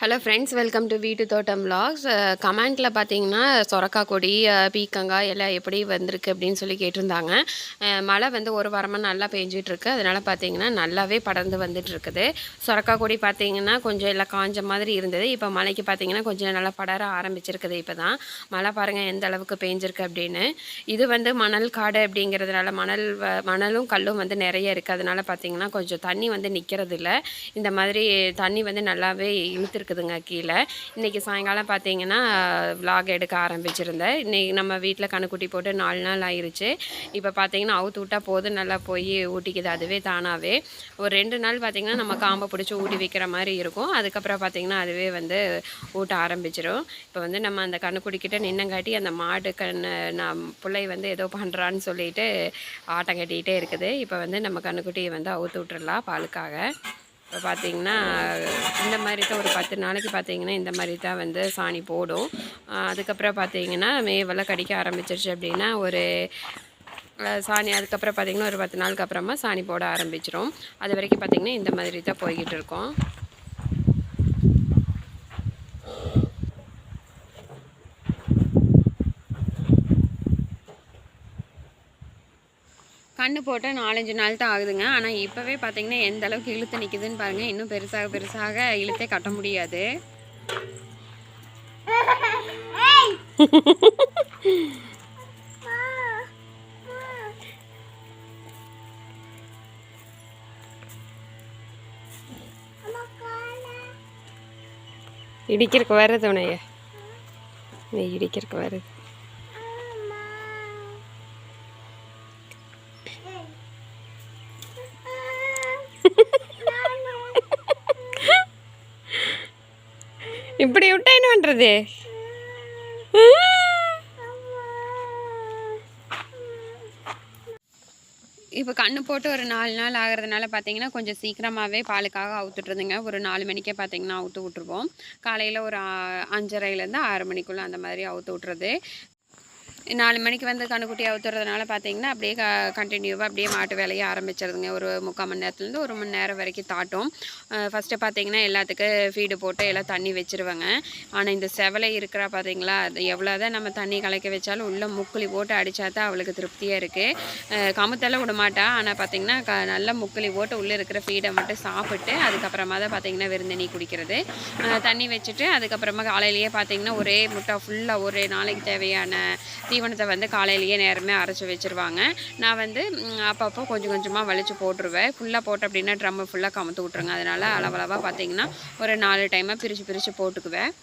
Hello friends, welcome to வீட்டு தோட்டம் vlogs. கமெண்ட்டில் பார்த்தீங்கன்னா சொரக்காய் கொடி, பீக்கங்காய் எல்லாம் எப்படி வந்திருக்கு அப்படின்னு சொல்லி கேட்டிருந்தாங்க. மழை வந்து ஒரு வாரமாக நல்லா பெஞ்சிட்ருக்கு. அதனால் பார்த்தீங்கன்னா நல்லாவே படர்ந்து வந்துட்டுருக்குது. சொரக்காய் கொடி பார்த்தீங்கன்னா கொஞ்சம் எல்லாம் காஞ்ச மாதிரி இருந்தது. இப்போ மழைக்கு பார்த்தீங்கன்னா கொஞ்சம் நல்லா படர ஆரம்பிச்சிருக்குது. இப்போ தான் மழை பாருங்கள் எந்த அளவுக்கு பெஞ்சிருக்கு அப்படின்னு. இது வந்து மணல் காடு அப்படிங்கிறதுனால மணலும் கல்லும் வந்து நிறைய இருக்குது. அதனால் பார்த்தீங்கன்னா கொஞ்சம் தண்ணி வந்து நிற்கிறது இல்லை. இந்த மாதிரி தண்ணி வந்து நல்லாவே இழுத்துருக்கு கீழே. இன்றைக்கி சாயங்காலம் பார்த்தீங்கன்னா விலாக் எடுக்க ஆரம்பிச்சிருந்தேன். இன்றைக்கி நம்ம வீட்டில் கணுக்குட்டி போட்டு 4 நாள் ஆயிடுச்சு. இப்போ பார்த்தீங்கன்னா அவுத்து விட்டால் போதும் நல்லா போய் ஊட்டிக்குது அதுவே தானாகவே. ஒரு 2 நாள் பார்த்திங்கன்னா நம்ம காம்பை பிடிச்சி ஊட்டி வைக்கிற மாதிரி இருக்கும். அதுக்கப்புறம் பார்த்திங்கன்னா அதுவே வந்து ஊட்ட ஆரம்பிச்சிடும். இப்போ வந்து நம்ம அந்த கணுக்குட்டிக்கிட்ட நின்னங்காட்டி அந்த மாடு பிள்ளை வந்து ஏதோ பண்ணுறான்னு சொல்லிட்டு ஆட்டம் கட்டிக்கிட்டே இருக்குது. இப்போ வந்து நம்ம கணுக்குட்டியை வந்து அவுத்து விட்டுறலாம் பாலுக்காக. இப்போ பார்த்திங்கன்னா இந்த மாதிரி தான் ஒரு 10 நாளைக்கு பார்த்திங்கன்னா இந்த மாதிரி தான் வந்து சாணி போடும். அதுக்கப்புறம் பார்த்திங்கன்னா மேவெல்லாம் கடிக்க ஆரம்பிச்சிருச்சு அப்படின்னா ஒரு சாணி அதுக்கப்புறம் பார்த்திங்கன்னா ஒரு 10 நாளுக்கு அப்புறமா சாணி போட ஆரம்பிச்சிடும். அது வரைக்கும் பார்த்திங்கன்னா இந்த மாதிரி தான் போய்கிட்டு இருக்கோம். கண்ணு போட்டு 4-5 நாள் தான் ஆகுதுங்க. ஆனால் இப்போவே பார்த்தீங்கன்னா எந்த அளவுக்கு இழுத்து நிற்குதுன்னு பாருங்கள். இன்னும் பெருசாக இழுத்தே கட்ட முடியாது. இடிக்கிறக்கு வருது உனைய, இடிக்கிறக்கு வருது. இப்படி விட்டா என்ன பண்ணுறது? இப்போ கண்ணு போட்டு ஒரு 4 நாள் ஆகிறதுனால பார்த்தீங்கன்னா கொஞ்சம் சீக்கிரமாகவே பாலுக்காக அவுத்துட்ருந்துங்க. ஒரு 4 மணிக்கே பார்த்தீங்கன்னா அவுத்து விட்ருவோம். காலையில் ஒரு 5:30லேருந்து 6 மணிக்குள்ளே அந்த மாதிரி அவுத்து விட்றது. 4 மணிக்கு வந்து கண்ணுக்குட்டி அவுத்துறதுனால பார்த்தீங்கன்னா அப்படியே கண்டினியூவாக அப்படியே மாட்டு வேலையை ஆரம்பிச்சிருதுங்க. ஒரு 3/4 மணி நேரத்துலேருந்து 1 மணி நேரம் வரைக்கும் தாட்டும். ஃபஸ்ட்டு பார்த்தீங்கன்னா எல்லாத்துக்கும் ஃபீடு போட்டு எல்லாம் தண்ணி வச்சுருவாங்க. ஆனால் இந்த செவலை இருக்கிறா பார்த்தீங்களா, அது எவ்வளோ தான் நம்ம தண்ணி கலக்க வச்சாலும் உள்ளே முக்குழி போட்டு அடித்தா தான் அவளுக்கு திருப்தியாக இருக்குது. கமுத்தெல்லாம் விட மாட்டா. ஆனால் பார்த்தீங்கன்னா நல்லா முக்குழி போட்டு உள்ளே இருக்கிற ஃபீடை மட்டும் சாப்பிட்டு அதுக்கப்புறமா தான் பார்த்தீங்கன்னா விருந்தண்ணி குடிக்கிறது. தண்ணி வச்சுட்டு அதுக்கப்புறமா காலையிலேயே பார்த்தீங்கன்னா ஒரே முட்டை ஃபுல்லாக ஒரு நாளைக்கு தேவையான தீவனத்தை வந்து காலையிலேயே நேரமே அரைச்சி வச்சுருவாங்க. நான் வந்து அப்பப்போ கொஞ்சம் கொஞ்சமாக வலிச்சு போட்டுருவேன். ஃபுல்லாக போட்டு அப்படின்னா ட்ரம்மை ஃபுல்லாக கமுத்து விட்ருங்க. அதனால் அளவளவாக பார்த்திங்கன்னா ஒரு 4 டைமாக பிரித்து போட்டுக்குவேன்.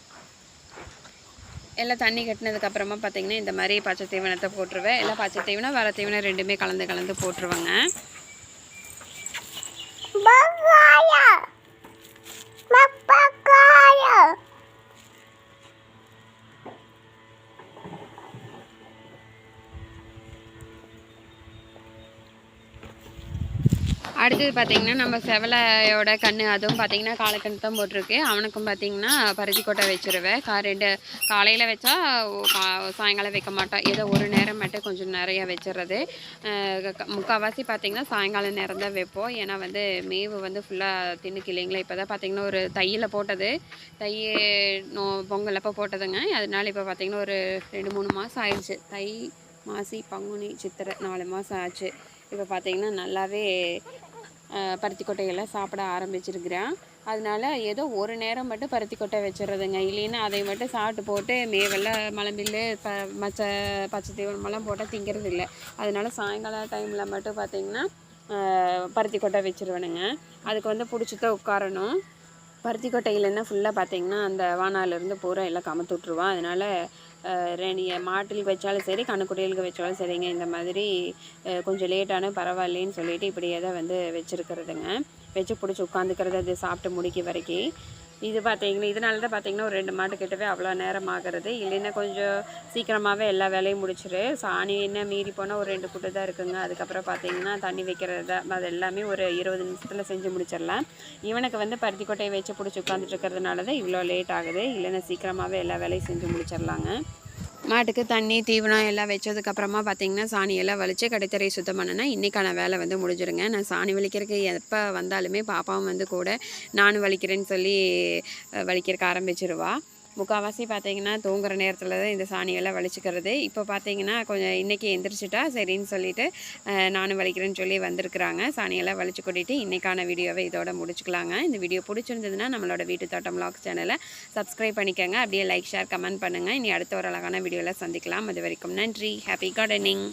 எல்லாம் தண்ணி கட்டினதுக்கப்புறமா பார்த்திங்கன்னா இந்த மாதிரி பச்சை தீவனத்தை போட்டுருவேன். எல்லாம் பச்சை தீவனம் வர தீவனம் ரெண்டுமே கலந்து போட்டுருவேங்க. அடுத்தது பார்த்திங்கன்னா நம்ம செவலையோட கன்று அதுவும் பார்த்திங்கன்னா காலைக்கன்று தான் போட்டிருக்கு. அவனுக்கும் பார்த்திங்கன்னா பருத்தி கொட்டை வச்சுருவேன். காலையில் வச்சா சாயங்காலம் வைக்க மாட்டோம். ஏதோ ஒரு நேரம் மட்டும் கொஞ்சம் நிறையா வச்சிடுறது. முக்கால்வாசி பார்த்திங்கன்னா சாயங்காலம் நேரம் தான் வைப்போம். ஏன்னா வந்து மேவு வந்து ஃபுல்லாக தின்னுக்கு இல்லைங்களா. இப்போ தான் பார்த்திங்கன்னா ஒரு தையில் போட்டது, பொங்கல் அப்போ போட்டதுங்க. அதனால இப்போ பார்த்திங்கன்னா ஒரு 2-3 மாதம் ஆயிடுச்சு. தை, மாசி, பங்குனி, சித்திரை 4 மாதம் ஆச்சு. இப்போ பார்த்திங்கன்னா நல்லாவே பருத்தி கொட்டையெல்லாம் சாப்பிட ஆரம்பிச்சிருக்கிறேன். அதனால ஏதோ ஒரு நேரம் மட்டும் பருத்தி கொட்டை வச்சிடுறதுங்க. இல்லைன்னா அதை மட்டும் சாப்பிட்டு போட்டு மேவெல்லாம் மலம்பில்லு பச்சை தீவனமெல்லாம் போட்டால் திங்கிறது இல்லை. அதனால சாயங்கால டைமில் மட்டும் பார்த்திங்கன்னா பருத்தி கொட்டை வச்சுருவேனுங்க. அதுக்கு வந்து பிடிச்சிதான் உட்காரணும். பருத்தி கொட்டையிலன்னா ஃபுல்லாக பார்த்திங்கன்னா அந்த வானாலேருந்து பூரா எல்லாம் கமத்து விட்ருவான். அதனால் மாட்டுக்கு வச்சாலும் சரி, கண்ணுக்குட்டிகளுக்கு வச்சாலும் சரிங்க. இந்த மாதிரி கொஞ்சம் லேட்டான பரவாயில்லைன்னு சொல்லிட்டு இப்படியே தான் வந்து வச்சுருக்கிறதுங்க. வச்சு பிடிச்சி உட்காந்துக்கிறது அது சாப்பிட்டு முடிக்க வரைக்கும். இது பார்த்திங்கன்னா இதனால தான் பார்த்திங்கன்னா ஒரு 2 மாட்டு கிட்டவே அவ்வளோ நேரம் ஆகிறது. இல்லைன்னா கொஞ்சம் சீக்கிரமாகவே எல்லா வேலையும் முடிச்சிரு. சாணி என்ன மீறி போனால் ஒரு 2 கூட்டு தான் இருக்குங்க. அதுக்கப்புறம் பார்த்திங்கன்னா தண்ணி வைக்கிறது அது எல்லாமே ஒரு 20 நிமிஷத்தில் செஞ்சு முடிச்சிடலாம். இவனுக்கு வந்து பருத்தி கொட்டையை வச்சு பிடிச்சி உட்காந்துட்டு இருக்கிறதுனால தான் இவ்வளோ லேட் ஆகுது. இல்லைன்னா சீக்கிரமாகவே எல்லா வேலையும் செஞ்சு முடிச்சிடலாங்க. மாட்டுக்கு தண்ணி தீவனம் எல்லாம் வச்சதுக்கப்புறமா பார்த்திங்கன்னா சாணியெல்லாம் வலித்து கடைத்தரை சுத்தம் பண்ணேன்னா இன்றைக்கான வேலை வந்து முடிஞ்சிருங்க. நான் சாணி வலிக்கிறதுக்கு எப்போ வந்தாலுமே பாப்பாவும் வந்து கூட நானும் வலிக்கிறேன்னு சொல்லி வலிக்கிறதுக்கு ஆரம்பிச்சிருவா. முக்கால்வாசி பார்த்திங்கன்னா தூங்குற நேரத்தில் தான் இந்த சாணியெல்லாம் வலிச்சுக்கிறது. இப்போ பார்த்திங்கன்னா கொஞ்சம் இன்றைக்கி எந்திரிச்சிட்டா சரின்னு சொல்லிவிட்டு நானும் வலிக்கிறேன்னு சொல்லி வந்திருக்குறாங்க. சாணியெல்லாம் வலிச்சு கொட்டிட்டு இன்றைக்கான வீடியோவை இதோட முடிச்சுக்கலாங்க. இந்த வீடியோ பிடிச்சிருந்ததுன்னா நம்மளோட வீட்டு தோட்டம் vlogs சேனலை சப்ஸ்கிரைப் பண்ணிக்கோங்க. அப்படியே லைக் ஷேர் கமெண்ட் பண்ணுங்கள். இனி அடுத்த ஒரு அழகான வீடியோவில் சந்திக்கலாம். அது வரைக்கும் நன்றி. Happy gardening.